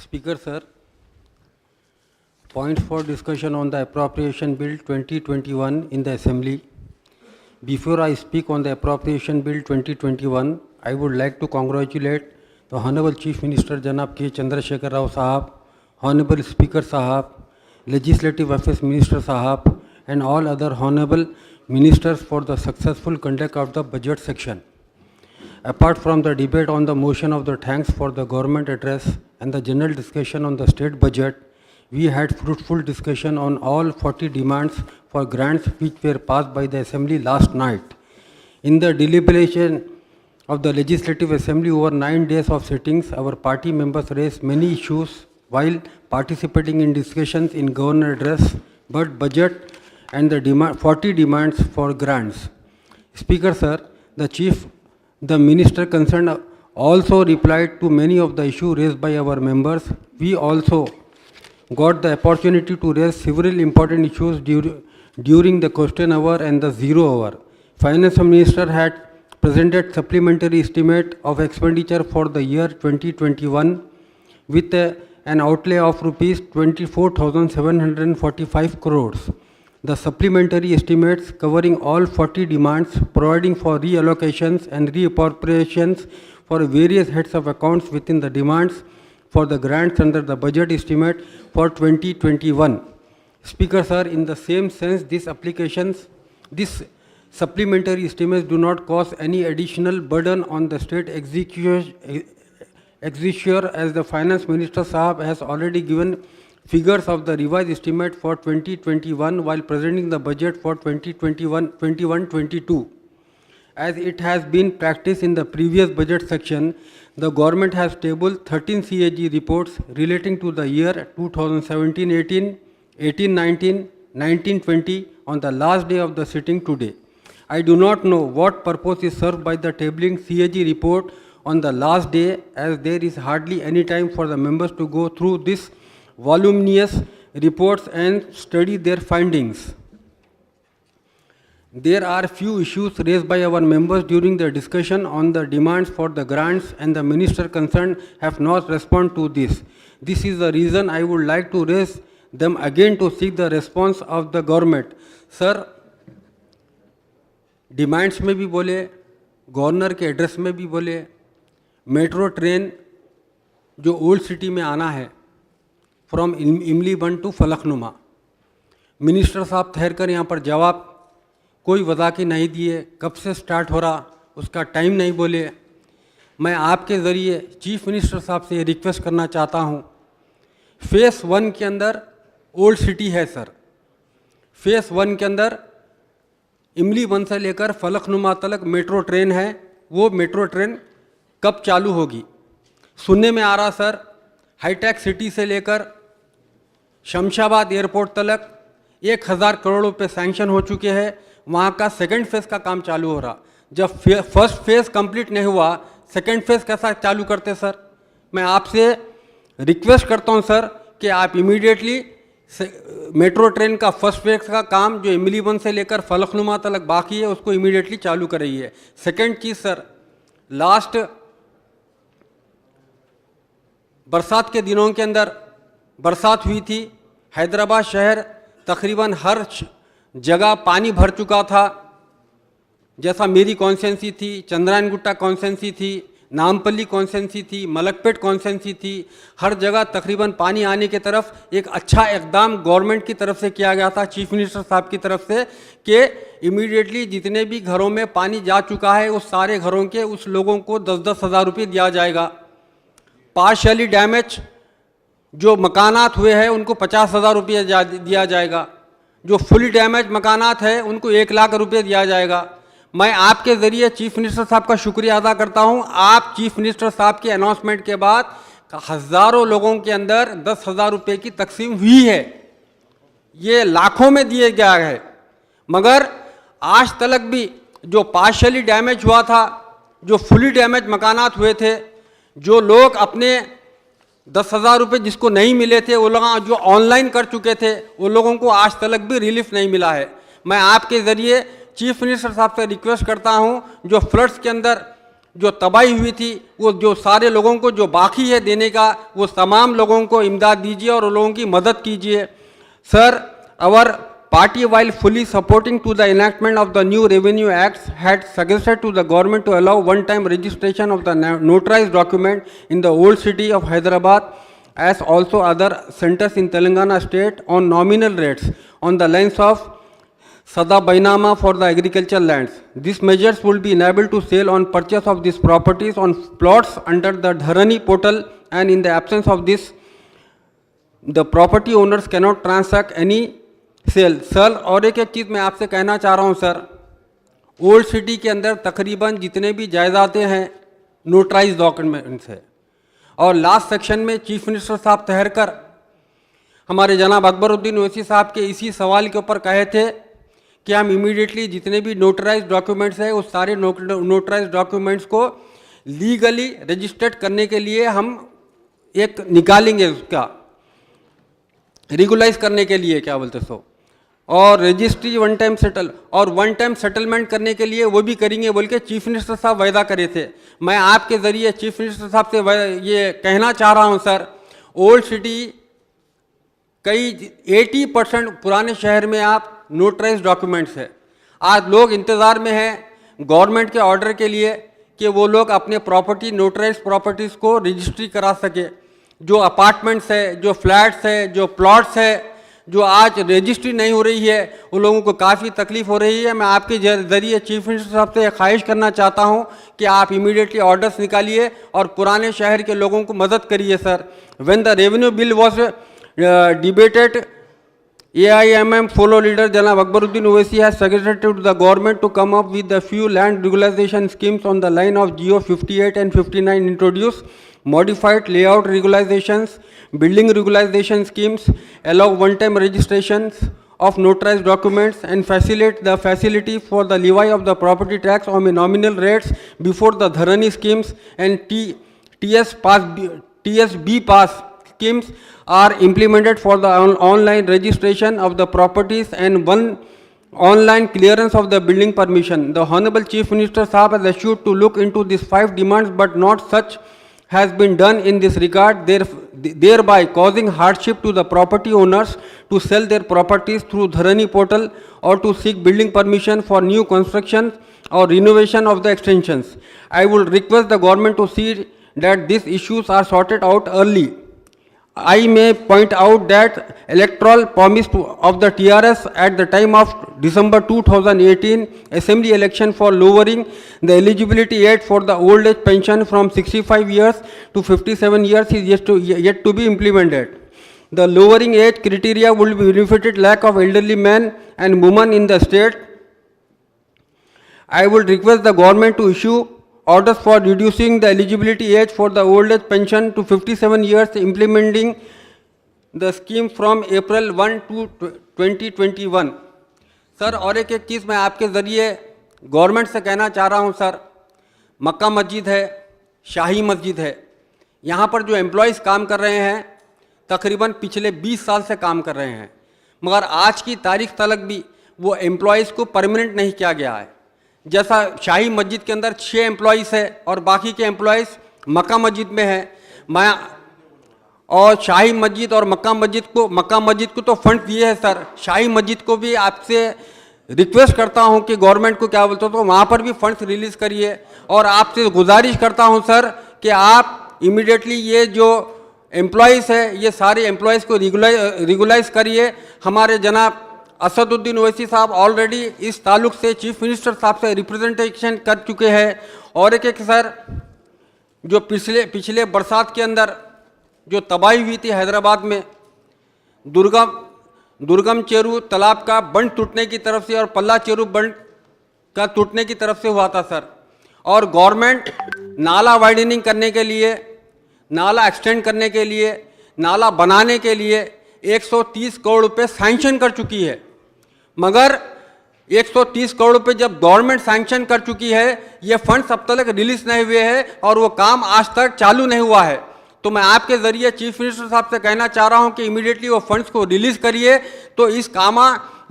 Speaker sir, points for discussion on the appropriation bill 2021 in the assembly. Before I speak on the appropriation bill 2021, I would like to congratulate the Honorable Chief Minister Janab K. Chandrasekhar Rao Sahab, Honorable Speaker Sahab, Legislative Affairs Minister Sahab, and all other Honorable Ministers for the successful conduct of the budget section. Apart from the debate on the motion of the thanks for the government address and the general discussion on the state budget, we had fruitful discussion on all 40 demands for grants which were passed by the Assembly last night. In the deliberation of the Legislative Assembly over 9 days of sittings, our party members raised many issues while participating in discussions in Governor address, but budget and the 40 demands for grants. Speaker sir, the minister concerned also replied to many of the issues raised by our members. We also got the opportunity to raise several important issues during the question hour and the zero hour. Finance Minister had presented supplementary estimate of expenditure for the year 2021 with an outlay of rupees 24,745 crores. The supplementary estimates covering all 40 demands, providing for reallocations and reappropriations for various heads of accounts within the demands for the grants under the budget estimate for 2021. Speaker sir, in the same sense, these supplementary estimates do not cause any additional burden on the state exchequer as the Finance Minister Sahab has already given figures of the revised estimate for 2021 while presenting the budget for 2021-22. As it has been practiced in the previous budget section, the government has tabled 13 CAG reports relating to the year 2017-18, 18-19, 19-20 on the last day of the sitting today. I do not know what purpose is served by the tabling CAG report on the last day, as there is hardly any time for the members to go through this voluminous reports and study their findings. There are few issues raised by our members during the discussion on the demands for the grants, and the minister concerned have not responded to this. This is the reason I would like to raise them again to seek the response of the government. Sir, demands में भी बोले, governor के address में भी बोले, metro train जो old city में आना है फ्रॉम इमली वन टू फलकनुमा, मिनिस्टर साहब ठहर कर यहाँ पर जवाब कोई वज़ाकी नहीं दिए, कब से स्टार्ट हो रहा उसका टाइम नहीं बोले। मैं आपके ज़रिए चीफ मिनिस्टर साहब से रिक्वेस्ट करना चाहता हूँ, फेस 1 के अंदर ओल्ड सिटी है सर, फेस 1 के अंदर इमली वन से लेकर फलकनुमा तक मेट्रो ट्रेन है, वो मेट्रो ट्रेन कब चालू होगी? सुनने में आ रहा सर, हाईटेक सिटी से लेकर शमशाबाद एयरपोर्ट तक 1000 करोड़ रुपए सैंक्शन हो चुके हैं, वहाँ का सेकंड फेज़ का काम चालू हो रहा। जब फर्स्ट फेज़ कंप्लीट नहीं हुआ, सेकंड फेज़ कैसा चालू करते सर? मैं आपसे रिक्वेस्ट करता हूँ सर कि आप इमीडिएटली मेट्रो ट्रेन का फर्स्ट फेज़ का काम जो इमली वन से लेकर फलकनुमा तक बाकी है उसको इमीडिएटली चालू कराइए। सेकंड चीज़ सर, लास्ट बरसात के दिनों के अंदर बरसात हुई थी, हैदराबाद शहर तकरीबन हर जगह पानी भर चुका था, जैसा मेरी कॉन्स्टिट्यूंसी थी, चंद्रायनगुट्टा कॉन्स्टिट्यूंसी थी, नामपल्ली कॉन्स्टिट्यूंसी थी, मलकपेट कॉन्स्टिट्यूंसी थी, हर जगह तकरीबन पानी आने की तरफ एक अच्छा इकदाम गवर्नमेंट की तरफ से किया गया था, चीफ मिनिस्टर साहब की तरफ से, कि इमीडिएटली जितने भी घरों में पानी जा चुका है उस सारे घरों के उस लोगों को 10-10 हज़ार रुपये दिया जाएगा। पार्शियली डैमेज जो मकानात हुए हैं उनको 50,000 रुपये दिया जाएगा, जो फुली डैमेज मकानात है उनको 1 लाख रुपये दिया जाएगा। मैं आपके ज़रिए चीफ मिनिस्टर साहब का शुक्रिया अदा करता हूं, आप चीफ मिनिस्टर साहब के अनाउंसमेंट के बाद हज़ारों लोगों के अंदर 10,000 रुपये की तकसीम हुई है, ये लाखों में दिए गया है, मगर आज तक भी जो पार्शियली डैमेज हुआ था, जो फुली डैमेज मकानात हुए थे, जो लोग अपने 10,000 रुपये जिसको नहीं मिले थे, वो लोग जो ऑनलाइन कर चुके थे, वो लोगों को आज तक भी रिलीफ नहीं मिला है। मैं आपके ज़रिए चीफ मिनिस्टर साहब से रिक्वेस्ट करता हूं, जो फ्लड्स के अंदर जो तबाही हुई थी, वो जो सारे लोगों को जो बाकी है देने का, वो तमाम लोगों को इमदाद दीजिए और उन लोगों की मदद कीजिए। Sir, our party, while fully supporting to the enactment of the new revenue acts, had suggested to the government to allow one-time registration of the notarized document in the old city of Hyderabad, as also other centers in Telangana state on nominal rates on the lines of Sada Bainama for the agricultural lands. These measures will be enabled to sale on purchase of these properties on plots under the Dharani portal, and in the absence of this, the property owners cannot transact any sale. Sir, और एक चीज़ मैं आपसे कहना चाह रहा हूँ sir, old city के अंदर तकरीबन जितने भी जायदादें हैं नोटराइज डॉक्यूमेंट्स है। और लास्ट सेक्शन में चीफ मिनिस्टर साहब ठहर कर हमारे जनाब अकबरुद्दीन ओवैसी साहब के इसी सवाल के ऊपर कहे थे कि हम इमीडिएटली जितने भी नोटराइज डॉक्यूमेंट्स हैं उस सारे नोटराइज डॉक्यूमेंट्स को लीगली रजिस्टर्ड करने के लिए हम एक निकालेंगे, उसका रेगुलाइज करने के लिए क्या बोलते सो, और रजिस्ट्री वन टाइम सेटलमेंट करने के लिए वो भी करेंगे बोल के चीफ मिनिस्टर साहब वायदा करे थे। मैं आपके ज़रिए चीफ मिनिस्टर साहब से ये कहना चाह रहा हूँ सर, ओल्ड सिटी कई 80% पुराने शहर में आप नोटराइज डॉक्यूमेंट्स है। आज लोग इंतज़ार में हैं गवर्नमेंट के ऑर्डर के लिए कि वो लोग अपने प्रॉपर्टी नोटराइज प्रॉपर्टीज़ को रजिस्ट्री करा सके। जो अपार्टमेंट्स है, जो फ्लैट्स है, जो प्लॉट्स है, जो आज रजिस्ट्री नहीं हो रही है, उन लोगों को काफ़ी तकलीफ हो रही है। मैं आपके ज़रिए चीफ मिनिस्टर साहब से ख्वाहिश करना चाहता हूं कि आप इमीडिएटली ऑर्डर्स निकालिए और पुराने शहर के लोगों को मदद करिए sir. When the revenue bill was debated, AIMM follow leader Janab Akbaruddin Owaisi has suggested to the government to come up with a few land regularization schemes on the line of GO 58 and 59 introduce modified layout regularizations, building regularization schemes, allow one-time registrations of notarized documents, and facilitate the facility for the levy of the property tax on nominal rates before the Dharani schemes and TSB pass schemes are implemented for the online registration of the properties and one online clearance of the building permission. The Honorable Chief Minister Sahab has assured to look into these 5 demands, but not such has been done in this regard, thereby causing hardship to the property owners to sell their properties through Dharani portal or to seek building permission for new construction or renovation of the extensions. I will request the government to see that these issues are sorted out early. I may point out that electoral promise of the TRS at the time of December 2018 assembly election for lowering the eligibility age for the old age pension from 65 years to 57 years is yet to be implemented. The lowering age criteria will benefit lack of elderly men and women in the state. I would request the government to issue orders for reducing the eligibility age for the old age pension to 57 years, implementing the scheme from April 1 to 2021. Sir, और एक चीज़ मैं आपके ज़रिए government से कहना चाह रहा हूँ सर, मक्का मस्जिद है, शाही मस्जिद है, यहाँ पर जो एम्प्लॉयज़ काम कर रहे हैं तकरीबन पिछले 20 साल से काम कर रहे हैं, मगर आज की तारीख तक भी वो एम्प्लॉयज़ को परमानेंट नहीं किया गया है। जैसा शाही मस्जिद के अंदर 6 एम्प्लॉयज़ है और बाकी के एम्प्लॉयज़ मक्का मस्जिद में है। मैं और शाही मस्जिद और मक्का मस्जिद को तो फंड दिए है सर, शाही मस्जिद को भी आपसे रिक्वेस्ट करता हूं कि गवर्नमेंट को क्या बोलते हो तो वहाँ पर भी फंड्स रिलीज़ करिए। और आपसे गुजारिश करता हूं सर कि आप इमीडिएटली ये जो एम्प्लॉयज़ है ये सारे एम्प्लॉयज़ को रेगुलाइज करिए। हमारे जनाब असदुद्दीन ओवैसी साहब ऑलरेडी इस ताल्लुक से चीफ मिनिस्टर साहब से रिप्रेजेंटेशन कर चुके हैं। और एक सर, जो पिछले बरसात के अंदर जो तबाही हुई थी हैदराबाद में, दुर्गम चेरू तालाब का बंद टूटने की तरफ से और पल्ला चेरू बंद का टूटने की तरफ से हुआ था सर। और गवर्नमेंट नाला वाइडनिंग करने के लिए, नाला एक्सटेंड करने के लिए, नाला बनाने के लिए 130 करोड़ रुपए सैंक्शन कर चुकी है, मगर 130 करोड़ रुपए जब गवर्नमेंट सैंक्शन कर चुकी है, ये फंड्स अब तक रिलीज नहीं हुए हैं और वो काम आज तक चालू नहीं हुआ है। तो मैं आपके ज़रिए चीफ मिनिस्टर साहब से कहना चाह रहा हूं कि इमीडिएटली वो फंड्स को रिलीज़ करिए तो इस काम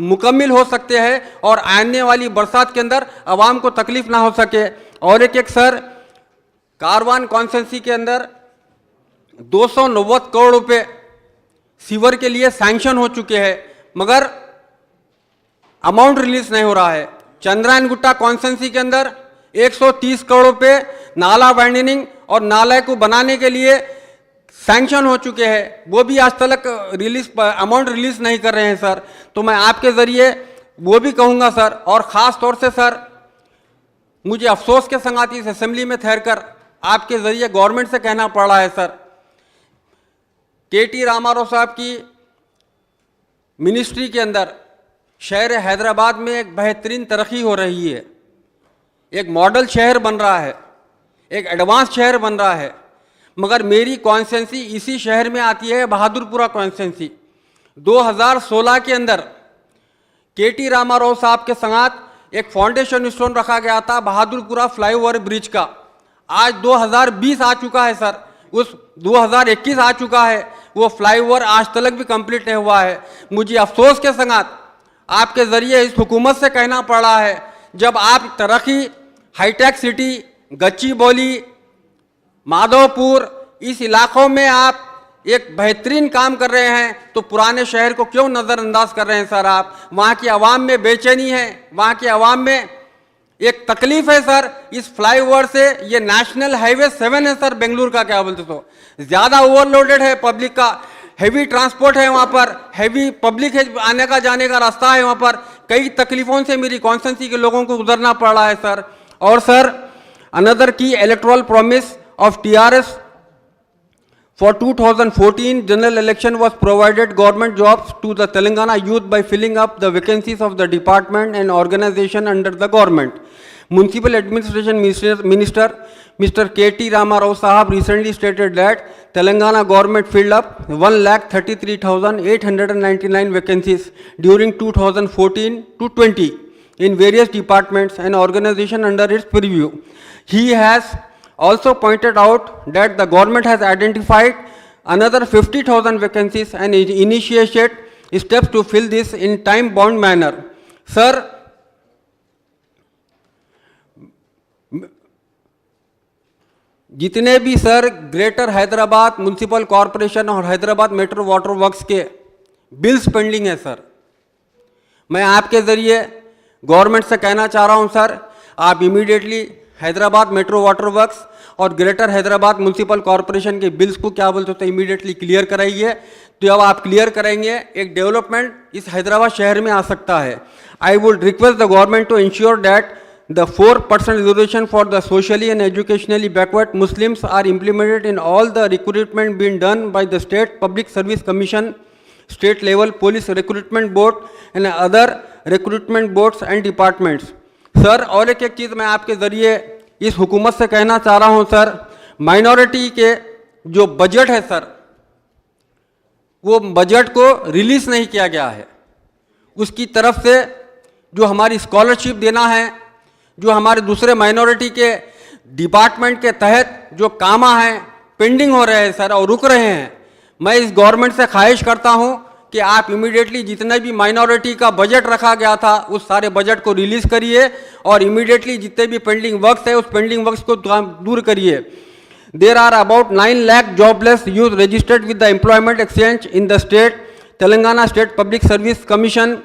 मुकम्मल हो सकते हैं और आने वाली बरसात के अंदर आवाम को तकलीफ ना हो सके। और एक सर, कारवान कॉन्स्टिट्यूंसी के अंदर 290 करोड़ रुपए सीवर के लिए सैंक्शन हो चुके हैं, मगर अमाउंट रिलीज नहीं हो रहा है। चंद्रायन गुट्टा कॉन्स्टिट्यूंसी के अंदर 130 करोड़ रुपए नाला वाइडनिंग और नाले को बनाने के लिए सैंक्शन हो चुके हैं, वो भी आज तक अमाउंट रिलीज नहीं कर रहे हैं सर। तो मैं आपके जरिए वो भी कहूंगा सर, और ख़ास तौर से सर मुझे अफसोस के संगात इस असेंबली में ठहरकर आपके जरिए गवर्नमेंट से कहना पड़ रहा है सर, केटी रामाराव साहब की मिनिस्ट्री के अंदर शहर हैदराबाद में एक बेहतरीन तरक्की हो रही है, एक मॉडल शहर बन रहा है, एक एडवांस शहर बन रहा है, मगर मेरी कॉन्स्टिट्यूंसी इसी शहर में आती है, बहादुरपुरा कॉन्स्टिट्यूंसी। 2016 के अंदर केटी रामाराव साहब के संगात एक फाउंडेशन स्टोन रखा गया था बहादुरपुरा फ्लाईओवर ब्रिज का। आज 2020 आ चुका है सर, उस 2021 आ चुका है, वो फ्लाईओवर आज तक भी कंप्लीट नहीं हुआ है। मुझे अफसोस के संगात आपके जरिए इस हुकूमत से कहना पड़ रहा है, जब आप तरक्की हाईटेक सिटी, गच्चीबौली, माधवपुर इस इलाकों में आप एक बेहतरीन काम कर रहे हैं, तो पुराने शहर को क्यों नज़रअंदाज कर रहे हैं सर आप? वहाँ की आवाम में बेचैनी है, वहाँ की आवाम में एक तकलीफ है सर। इस फ्लाईओवर से, ये नेशनल हाईवे 7 है सर बेंगलुरु का, क्या बोलते तो ज़्यादा ओवरलोडेड है, पब्लिक का हैवी ट्रांसपोर्ट है, वहाँ पर हैवी पब्लिक है, आने का जाने का रास्ता है, वहाँ पर कई तकलीफों से मेरी कॉन्स्टिट्यूंसी के लोगों को गुजरना पड़ रहा है सर। और सर अनदर की electoral promise of TRS for 2014 general election was provided government jobs to the Telangana youth by filling up the vacancies of the department and organization under the government. Municipal Administration Minister Mr. KT Ramarao Sahab recently stated that Telangana government filled up 1,33,899 vacancies during 2014 to 20 in various departments and organization under its purview. He has also pointed out that the government has identified another 50,000 vacancies and initiated steps to fill this in time-bound manner. Sir, जितने भी sir greater Hyderabad municipal corporation और Hyderabad metro water works के bills pending है sir, मैं आपके ज़रिए government से कहना चाह रहा हूं सर, आप immediately Hyderabad metro water works और ग्रेटर हैदराबाद म्युनिसिपल कॉरपोरेशन के बिल्स को क्या बोलते होते इमीडिएटली क्लियर कराइए। तो जब आप क्लियर करेंगे एक डेवलपमेंट इस हैदराबाद शहर में आ सकता है। I would request the government to ensure that the 4% reservation for the socially and educationally backward Muslims are implemented in all the recruitment being done by the State Public Service Commission, state level police recruitment board and other recruitment boards and departments. Sir और एक चीज़ मैं आपके ज़रिए इस हुकूमत से कहना चाह रहा हूँ सर, माइनॉरिटी के जो बजट है सर, वो बजट को रिलीज़ नहीं किया गया है। उसकी तरफ से जो हमारी स्कॉलरशिप देना है, जो हमारे दूसरे माइनॉरिटी के डिपार्टमेंट के तहत जो काम हैं पेंडिंग हो रहे हैं सर और रुक रहे हैं, मैं इस गवर्नमेंट से ख्वाहिश करता हूं कि आप इमीडिएटली जितने भी माइनॉरिटी का बजट रखा गया था उस सारे बजट को रिलीज करिए और इमीडिएटली जितने भी पेंडिंग वर्क्स है उस पेंडिंग वर्क्स को दूर करिए। There are about 9 lakh jobless youth registered with the employment exchange in the state Telangana state public service commission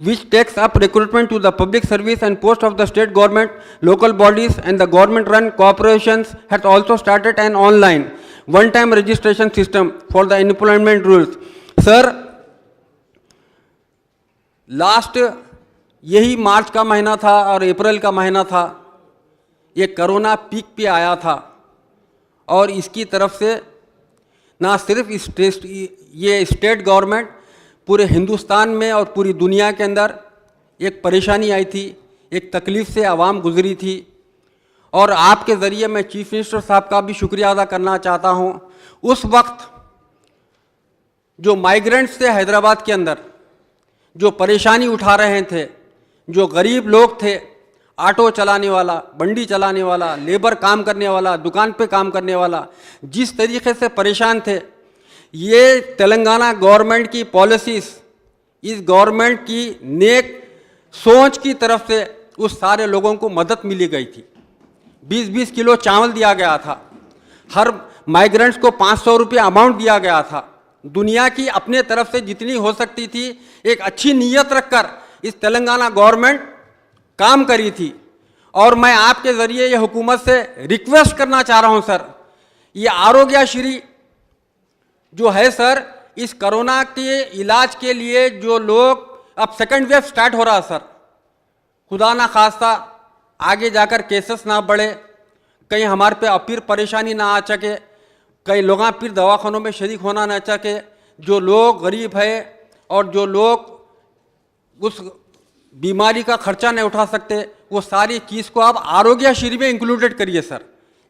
which takes up recruitment to the public service and post of the state government, local bodies and the government run corporations has also started an online one-time registration system for the employment rules. Sir, last यही मार्च का महीना था और अप्रैल का महीना था, ये corona peak पे आया था और इसकी तरफ से ना सिर्फ ये स्टेट गवर्नमेंट पूरे हिंदुस्तान में और पूरी दुनिया के अंदर एक परेशानी आई थी, एक तकलीफ़ से आवाम गुजरी थी। और आपके ज़रिए मैं चीफ मिनिस्टर साहब का भी शुक्रिया अदा करना चाहता हूँ। उस वक्त जो माइग्रेंट्स थे हैदराबाद के अंदर, जो परेशानी उठा रहे थे, जो गरीब लोग थे, ऑटो चलाने वाला, बंडी चलाने वाला, लेबर काम करने वाला, दुकान पे काम करने वाला, जिस तरीके से परेशान थे, ये तेलंगाना गवर्नमेंट की पॉलिसीज़, इस गवर्नमेंट की नेक सोच की तरफ से उस सारे लोगों को मदद मिली गई थी। 20-20 किलो चावल दिया गया था, हर माइग्रेंट्स को 500 रुपये अमाउंट दिया गया था। दुनिया की अपने तरफ से जितनी हो सकती थी एक अच्छी नीयत रखकर इस तेलंगाना गवर्नमेंट काम करी थी। और मैं आपके ज़रिए ये हुकूमत से रिक्वेस्ट करना चाह रहा हूँ सर, ये आरोग्यश्री जो है सर, इस कोरोना के इलाज के लिए जो लोग, अब सेकंड वेव स्टार्ट हो रहा है सर, खुदा ना खास्ता आगे जाकर केसेस ना बढ़े, कहीं हमारे पे फिर परेशानी ना आ सके, कई लोग फिर दवाखानों में शरीक होना ना सके। जो लोग गरीब है और जो लोग उस बीमारी का खर्चा नहीं उठा सकते, वो सारी चीज़ को आप आरोग्यश्री में इंक्लूडेड करिए सर।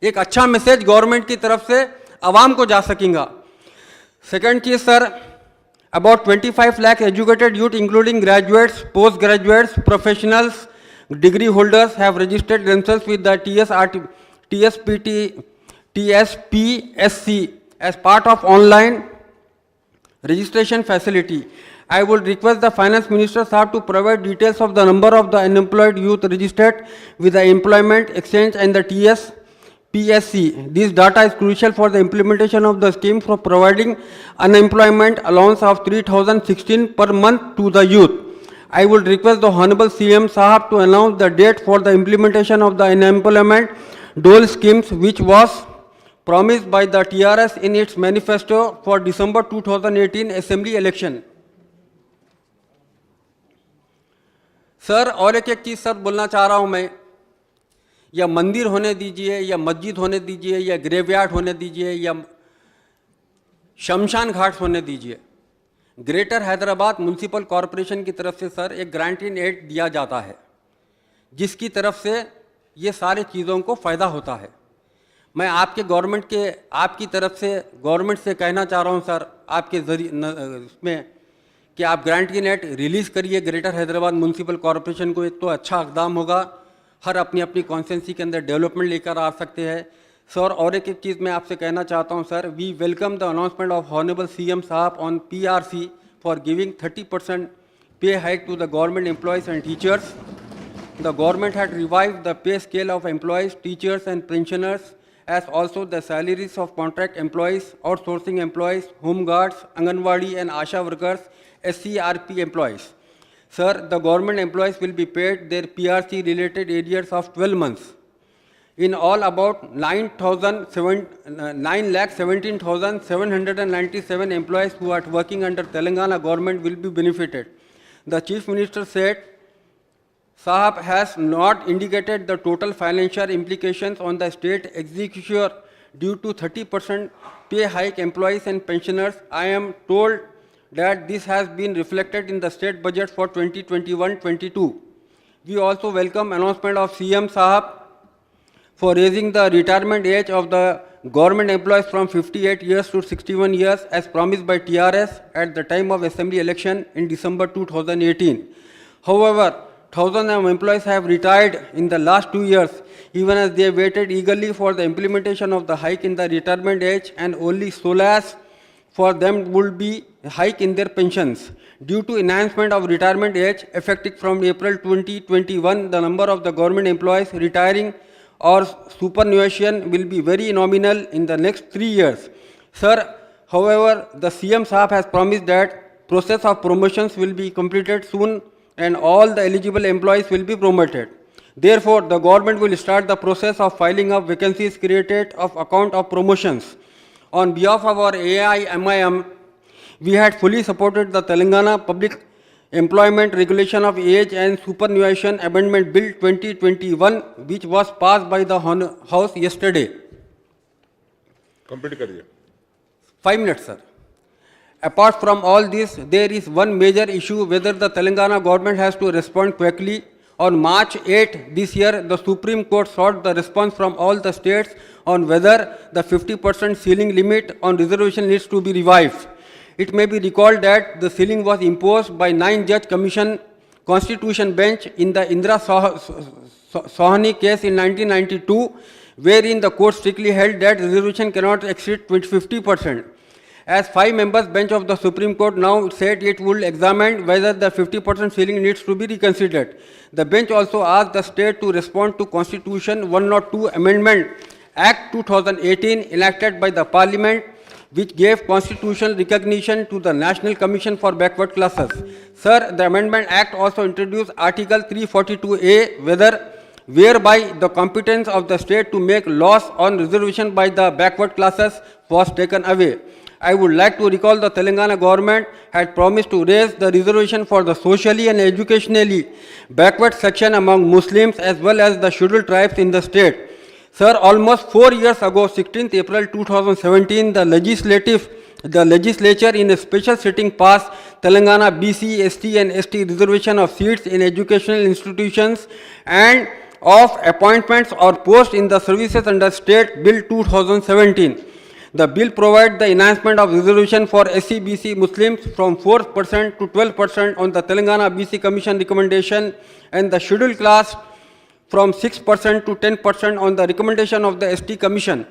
एक अच्छा मैसेज गवर्नमेंट की तरफ से आवाम को जा सकेगा। Second cheese sir, about 25 lakh educated youth including graduates, post graduates, professionals, degree holders have registered themselves with the TSPSC as part of online registration facility. I would request the Finance Minister Sahab to provide details of the number of the unemployed youth registered with the Employment Exchange and the TSPSC. This data is crucial for the implementation of the scheme for providing unemployment allowance of 3,016 per month to the youth. I would request the Honorable CM Sahab to announce the date for the implementation of the unemployment dole schemes, which was promised by the TRS in its manifesto for December 2018 Assembly election. Sir, और एक चीज़ sir बोलना चाह रहा हूँ मैं, या मंदिर होने दीजिए, या मस्जिद होने दीजिए, या ग्रेवयार्ड होने दीजिए, या शमशान घाट होने दीजिए, ग्रेटर हैदराबाद म्यूनसिपल कॉरपोरेशन की तरफ से सर एक ग्रांट इन एड दिया जाता है, जिसकी तरफ से ये सारी चीज़ों को फ़ायदा होता है। मैं आपके गवर्नमेंट के, आपकी तरफ से गवर्नमेंट से कहना चाह रहा हूँ सर, आपके जरिए इसमें कि आप ग्रांट इन एड रिलीज़ करिए ग्रेटर हैदराबाद म्यूनसिपल कॉरपोरेशन को। एक तो अच्छा इकदाम होगा, हर अपनी अपनी कॉन्स्टिट्यूंसी के अंदर डेवलपमेंट लेकर आ सकते हैं सर। और एक चीज़ मैं आपसे कहना चाहता हूं sir, we welcome the announcement of honourable CM साहब on PRC for giving 30% pay hike to the government employees and teachers. The government had revived the pay scale of employees, teachers and pensioners, as also the salaries of contract employees, outsourcing employees, home guards, Anganwadi and Asha workers, SCRP employees. Sir, the government employees will be paid their PRC related arrears of 12 months. In all, about 9,17,797 employees who are working under Telangana government will be benefited. The Chief Minister said, Sahab has not indicated the total financial implications on the state exchequer due to 30% pay hike employees and pensioners. I am told that this has been reflected in the state budget for 2021-22. We also welcome announcement of CM Sahab for raising the retirement age of the government employees from 58 years to 61 years as promised by TRS at the time of assembly election in December 2018. However, thousands of employees have retired in the last 2 years, even as they waited eagerly for the implementation of the hike in the retirement age, and only solace for them would be a hike in their pensions. Due to enhancement of retirement age effective from April 2021, the number of the government employees retiring or superannuation will be very nominal in the next 3 years. Sir, however, the CM Sahab has promised that process of promotions will be completed soon and all the eligible employees will be promoted. Therefore, the government will start the process of filing of vacancies created of account of promotions. On behalf of our AIMIM, we had fully supported the Telangana Public Employment Regulation of Age and Superannuation Amendment Bill 2021, which was passed by the House yesterday. Complete kariye. 5 minutes, sir. Apart from all this, there is one major issue whether the Telangana government has to respond quickly. On March 8 this year, the Supreme Court sought the response from all the states on whether the 50% ceiling limit on reservation needs to be revived. It may be recalled that the ceiling was imposed by 9-judge commission constitution bench in the Indira Sohani case in 1992, wherein the court strictly held that reservation cannot exceed 50%. as 5 members bench of the Supreme Court now said it would examine whether the 50% ceiling needs to be reconsidered. The bench also asked the state to respond to Constitution 102 Amendment Act 2018 enacted by the Parliament, which gave constitutional recognition to the National Commission for Backward Classes. Sir, the Amendment Act also introduced Article 342A, whereby the competence of the state to make laws on reservation by the backward classes was taken away. I would like to recall the Telangana government had promised to raise the reservation for the socially and educationally backward section among Muslims as well as the scheduled tribes in the state. Sir, almost 4 years ago, 16th April 2017, the legislature in a special sitting passed Telangana BC, ST and ST reservation of seats in educational institutions and of appointments or posts in the services under State Bill 2017. The bill provides the enhancement of reservation for SC BC Muslims from 4% to 12% on the Telangana BC Commission recommendation and the scheduled class from 6% to 10% on the recommendation of the ST Commission.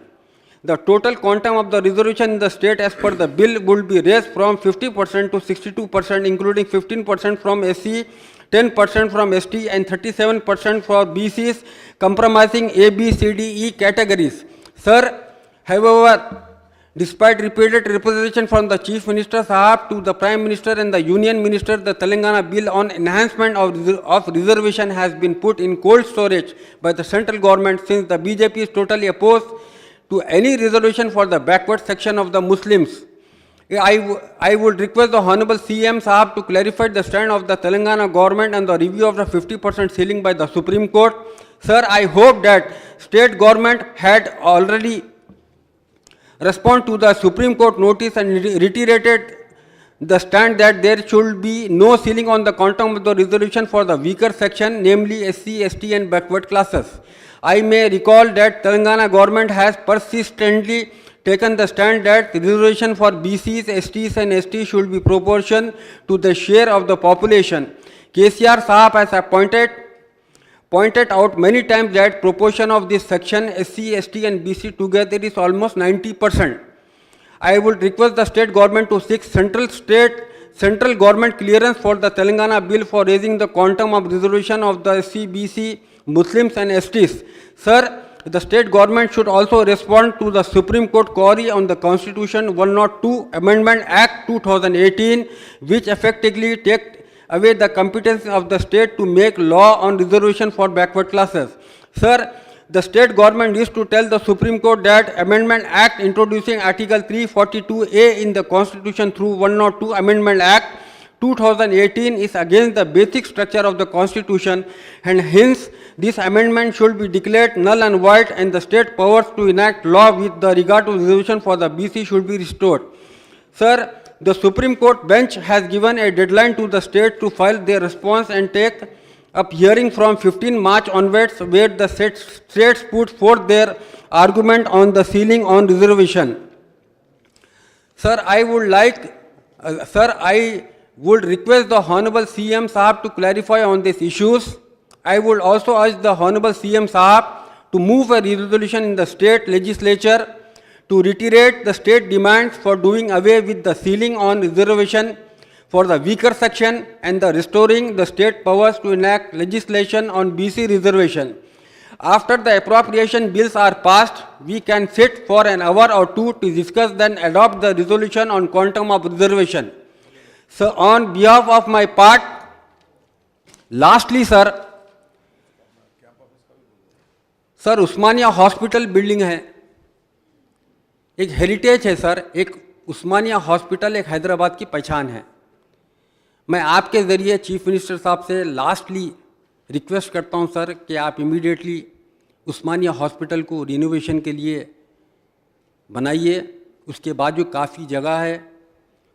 The total quantum of the reservation in the state as per the bill would be raised from 50% to 62%, including 15% from SC, 10% from ST and 37% for BCs, comprising A, B, C, D, E categories. Sir, however, despite repeated representation from the Chief Minister Sahab to the Prime Minister and the Union Minister, the Telangana Bill on enhancement of reservation has been put in cold storage by the central government since the BJP is totally opposed to any reservation for the backward section of the Muslims. I would request the Honorable CM Sahab to clarify the stand of the Telangana government and the review of the 50% ceiling by the Supreme Court. Sir, I hope that state government had already responded to the Supreme Court notice and reiterated the stand that there should be no ceiling on the quantum of the reservation for the weaker section, namely SC, ST and backward classes. I may recall that Telangana government has persistently taken the stand that reservation for BCs, STs and STs should be proportional to the share of the population. KCR Sahab has pointed out many times that proportion of this section SC, ST and BC together is almost 90%. I would request the state government to seek central government clearance for the Telangana bill for raising the quantum of reservation of the SC, BC, Muslims and STs. Sir, the state government should also respond to the Supreme Court query on the Constitution 102 Amendment Act 2018, which effectively take away the competence of the state to make law on reservation for backward classes. Sir, the state government needs to tell the Supreme Court that Amendment Act introducing Article 342A in the Constitution through 102 Amendment Act 2018 is against the basic structure of the Constitution, and hence this amendment should be declared null and void and the state powers to enact law with the regard to reservation for the BC should be restored. Sir, the Supreme Court bench has given a deadline to the state to file their response and take up hearing from 15 March onwards, where the states put forth their argument on the ceiling on reservation. Sir, I would request the Honorable CM Sahab to clarify on these issues. I would also urge the Honorable CM Sahab to move a resolution in the state legislature to reiterate the state demands for doing away with the ceiling on reservation for the weaker section and the restoring the state powers to enact legislation on BC reservation. After the appropriation bills are passed, we can sit for an hour or two to discuss, then adopt the resolution on quantum of reservation. So, on behalf of my part, lastly, sir, Osmania hospital building है, एक heritage है sir, एक उस्मानिया hospital एक हैदराबाद की पहचान है. मैं आपके ज़रिए चीफ मिनिस्टर साहब से लास्टली रिक्वेस्ट करता हूं सर कि आप इमीडिएटली उस्मानिया हॉस्पिटल को रिनोवेशन के लिए बनाइए. उसके बाद जो काफ़ी जगह है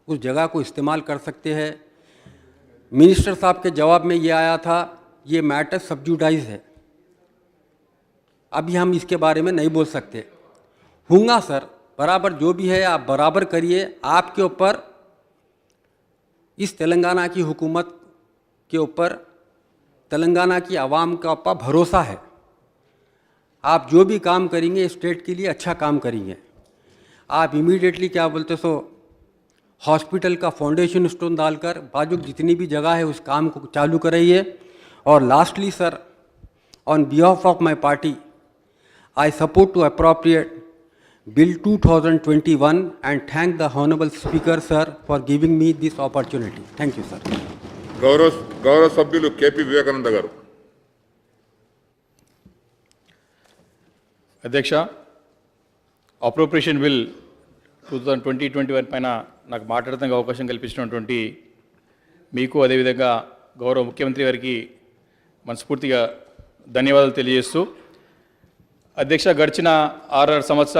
उस जगह को इस्तेमाल कर सकते हैं. मिनिस्टर साहब के जवाब में ये आया था, ये मैटर सब्जुडाइज है, अभी हम इसके बारे में नहीं बोल सकते. होगा सर, बराबर जो भी है आप बराबर करिए. आपके ऊपर, इस तेलंगाना की हुकूमत के ऊपर, तेलंगाना की आवाम का ऊपर भरोसा है. आप जो भी काम करेंगे स्टेट के लिए अच्छा काम करेंगे. आप इमीडिएटली क्या बोलते सो हॉस्पिटल का फाउंडेशन स्टोन डालकर बाजू जितनी भी जगह है उस काम को चालू कराइए। और lastly sir, on behalf of my party, I support to appropriate Bill 2021 and thank the Honorable Speaker sir for giving me this opportunity. Thank you sir. గౌరవ సభ్యులు కేపీ వివేకానంద గారు. అధ్యక్ష, అప్రోప్రియేషన్ బిల్ 2020-21 పైన నాకు మాట్లాడడానికి అవకాశం కల్పించినటువంటి మీకు అదేవిధంగా గౌరవ ముఖ్యమంత్రి గారికి మనస్ఫూర్తిగా ధన్యవాదాలు తెలియజేస్తూ, అధ్యక్ష, గడిచిన 6 సంవత్సరాలు